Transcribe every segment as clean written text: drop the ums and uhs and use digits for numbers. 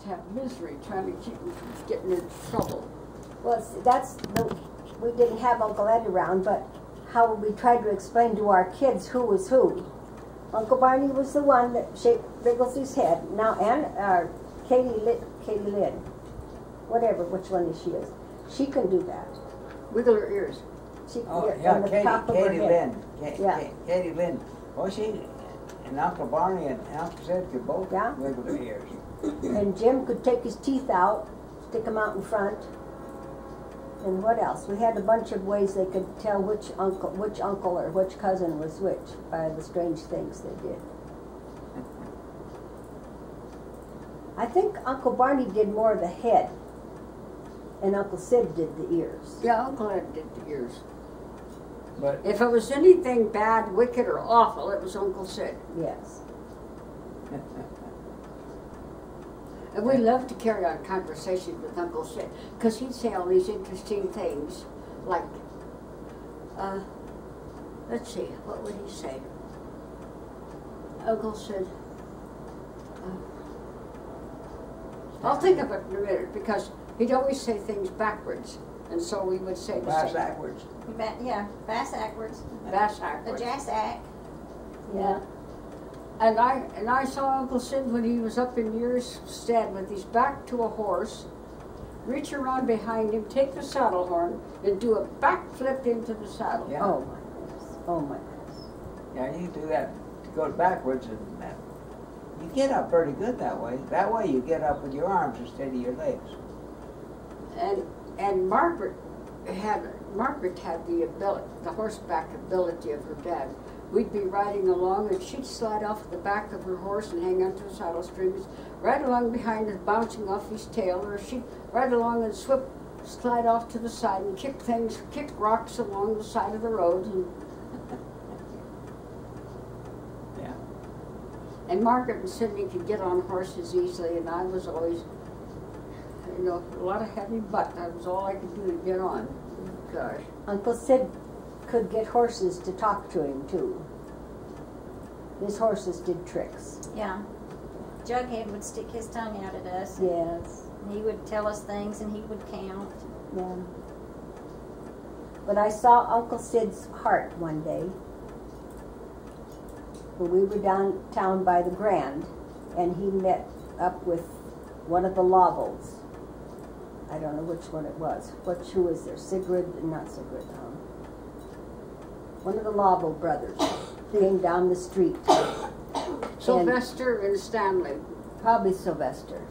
have misery trying to keep him from getting into trouble. Well, we didn't have Uncle Ed around, but how we tried to explain to our kids who was who. Uncle Barney was the one that wriggles his head. Now, and Katie Lynn, whatever, which one she is, she can do that. Wiggle her ears. She, Katie Lynn. Katie Lynn. Well, and Uncle Barney and Uncle Sid could both wiggle their ears. And Jim could take his teeth out, stick them out in front. And what else? We had a bunch of ways they could tell which uncle or which cousin was which by the strange things they did. I think Uncle Barney did more of the head, and Uncle Sid did the ears. Yeah, Uncle Ed did the ears. But if it was anything bad, wicked, or awful, it was Uncle Sid. Yes. And we loved to carry on conversations with Uncle Sid, because he'd say all these interesting things, like, let's see, what would he say? Uncle Sid, I'll think of it in a minute, because he'd always say things backwards, and so we would say the same. Backwards. Yeah, backwards. Backwards. A jazz act. Yeah. And I saw Uncle Sid when he was up in years stand with his back to a horse, reach around behind him, take the saddle horn, and do a backflip into the saddle. Yeah. Oh my goodness. Oh my goodness. Yeah, you do that to go backwards, and you get up pretty good that way. That way you get up with your arms instead of your legs. And Margaret had the ability, the horseback ability of her dad. We'd be riding along, and she'd slide off the back of her horse and hang onto the saddle strings, right along behind us, bouncing off his tail, or she'd ride along and slide off to the side and kick rocks along the side of the road. And yeah. And Margaret and Sidney could get on horses easily, and I was always, a lot of heavy butt. That was all I could do to get on. Gosh. Uncle Sid could get horses to talk to him too. His horses did tricks. Yeah. Jughead would stick his tongue out at us. Yes. He would tell us things, and he would count. Yeah. But I saw Uncle Sid's heart one day when we were downtown by the Grand, and he met up with one of the Lovells. I don't know which one it was. Who was there? Not Sigrid. One of the Lovell brothers came down the street. Sylvester and Stanley. Probably Sylvester.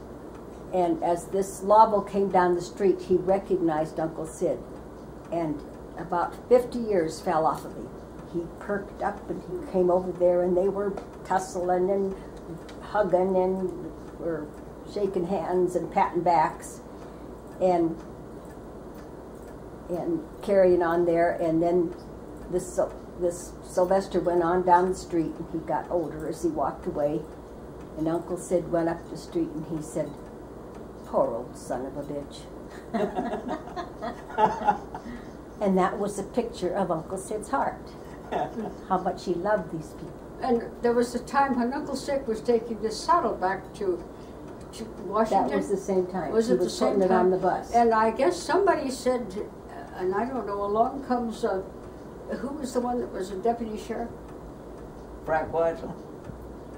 And as this Lovell came down the street, he recognized Uncle Sid. And about 50 years fell off of him. He perked up and he came over there, and they were tussling and hugging and were shaking hands and patting backs and carrying on there. And then this Sylvester went on down the street, and he got older as he walked away. And Uncle Sid went up the street, and he said, "Poor old son of a bitch." And that was a picture of Uncle Sid's heart, how much he loved these people. And there was a time when Uncle Sid was taking the saddle back to Washington. That was the same time. Was it the same putting it time? on the bus. And I guess somebody said, and I don't know, along comes, who was the one that was a deputy sheriff? Frank Weitzel?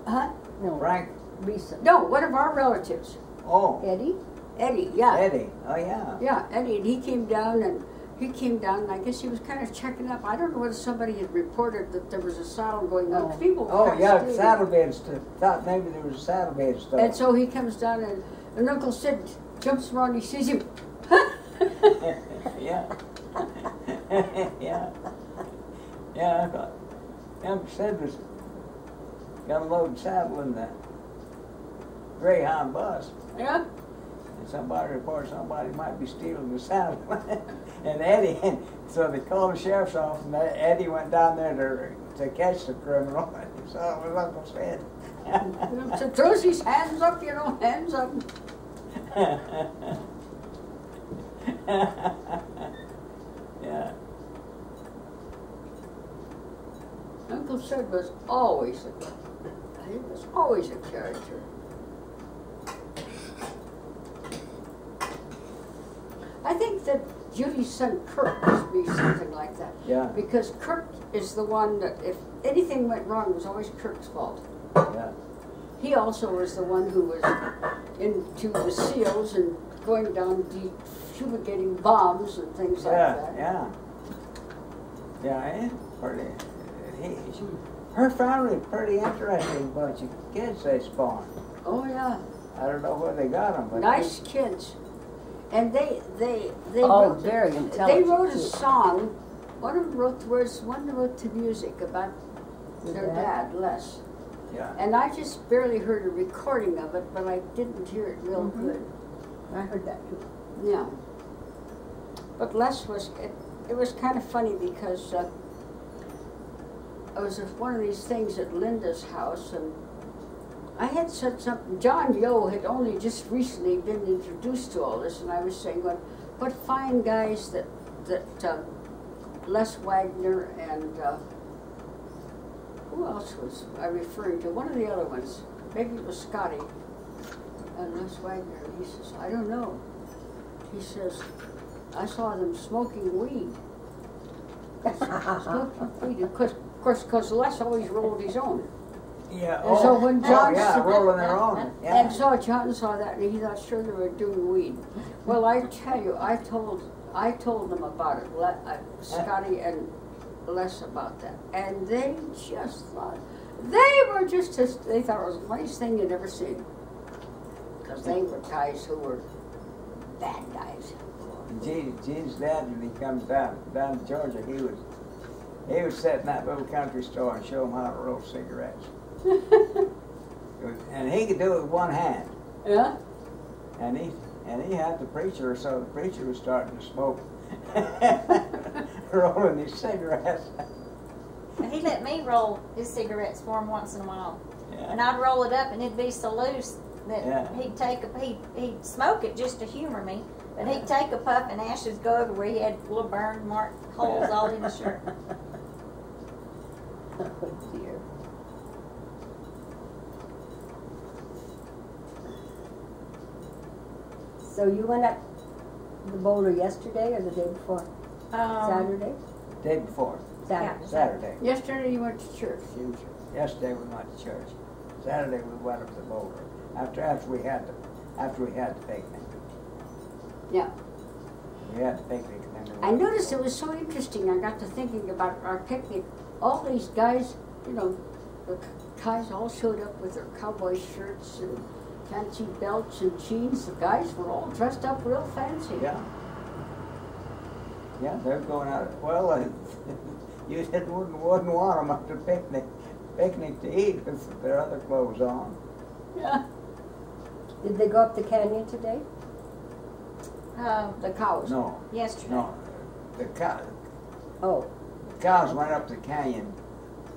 Huh? No. Frank? Recent. No, one of our relatives. Oh. Eddie? Eddie, yeah. Eddie, oh yeah. Yeah, Eddie, and he came down, and I guess he was kind of checking up. I don't know whether somebody had reported that there was a saddle going on. People were saddle beds. Thought maybe there was a saddle bed stuff. And so he comes down, and Uncle Sid jumps around, he sees him. Yeah. Yeah. Yeah, I thought Uncle Sid was got a load saddle in the Greyhound bus. Yeah. And somebody reported somebody might be stealing the saddle. And Eddie, so they called the sheriff's office, and Eddie went down there to catch the criminal. So it was Uncle Sid. So throws his hands up, hands up. Yeah. Uncle Sid was always a character. that Judy's son Kirk must be something like that. Yeah. Because Kirk is the one that, if anything went wrong, it was always Kirk's fault. Yeah. He also was the one who was into the SEALs and going down fumigating bombs and things like that. Yeah. Yeah, pretty. Her family pretty interesting bunch of kids they spawned. Oh yeah. I don't know where they got them, but Nice kids. And they Oh, wrote, very they intelligent. wrote a too. song. One of them wrote the words, one wrote the music about their dad, Les. yeah. And I just barely heard a recording of it, but I didn't hear it real good. I heard that too. Yeah. But Les was, it was kind of funny because it was one of these things at Linda's house, and I had said something. John Yo had only just recently been introduced to all this, and I was saying, what fine guys that Les Wagner and who else was I referring to? One of the other ones. Maybe it was Scotty and Les Wagner. He says, I don't know. He says, I saw them smoking weed. Smoking weed. Of course, because Les always rolled his own. Yeah. And so when John rolling their own. Yeah. And so John saw that, and he thought sure they were doing weed. Well, I tell you, I told them about it, Scotty and Les about that, and they just thought they thought it was the funniest thing you'd ever seen, because they were guys who were bad guys. Gene's dad, when he comes down to Georgia, he would sit in that little country store and show them how to roll cigarettes. And he could do it with one hand. Yeah. And he had the preacher, so the preacher was starting to smoke, rolling his cigarettes. He let me roll his cigarettes for him once in a while. Yeah. And I'd roll it up and it'd be so loose that Yeah. he'd smoke it just to humor me. But he'd take a puff and ashes go everywhere. He had little burn mark holes all in his shirt. Oh dear. So you went up the boulder yesterday or the day before? Saturday? Day before. Saturday. Saturday. Yesterday you went to church, didn't you? Yesterday we went to church. Saturday we went up the boulder. After we had the picnic. Yeah. We had the picnic and then we I went noticed to it was so interesting. I got to thinking about our picnic. All these guys, the guys all showed up with their cowboy shirts and fancy belts and jeans. The guys were all dressed up real fancy. Yeah. Yeah, they're going out. Well, you wouldn't want them at the picnic to eat with their other clothes on. Yeah. Did they go up the canyon today? The cows. No, Yesterday. no. The Oh, cows went up the canyon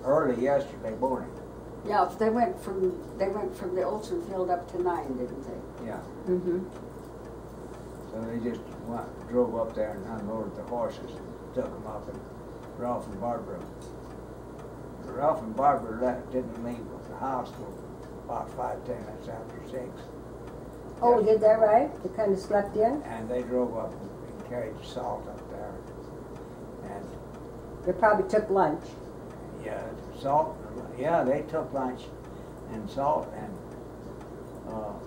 early yesterday morning. Yeah, they went from the Olson field up to 9, didn't they? Yeah. mm-hmm. So they just drove up there and unloaded the horses and took them up, and Ralph and Barbara didn't leave the house till about 5-10 minutes after 6. Oh, did that right? They kind of slept in? And they drove up and carried the salt up there. And They probably took lunch. yeah, salt, yeah, they took lunch and salt and of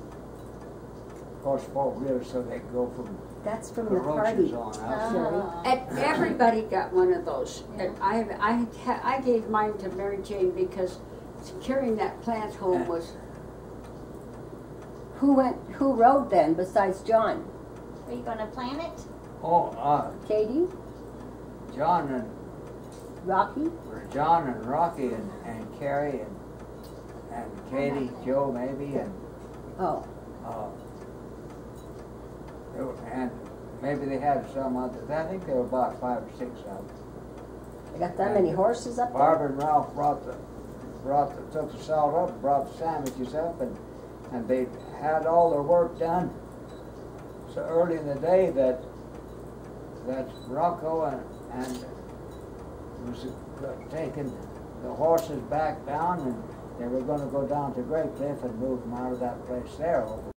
course 4-wheelers so they could go from That's from the the party. roaches on out. Sherry. And everybody got one of those. And I gave mine to Mary Jane because carrying that plant home was. Who rode then besides John? Are you going to plant it? Oh, Katie? John and Rocky? Rocky and Carrie and Katie, Joe maybe, and Oh. and maybe they had some others. I think there were about 5 or 6 of them. They got that many horses up there? Barbara and Ralph took the salt up, brought the sandwiches up, and they had all their work done so early in the day that Rocco and was taking the horses back down, and they were going to go down to Great Cliff and move them out of that place there over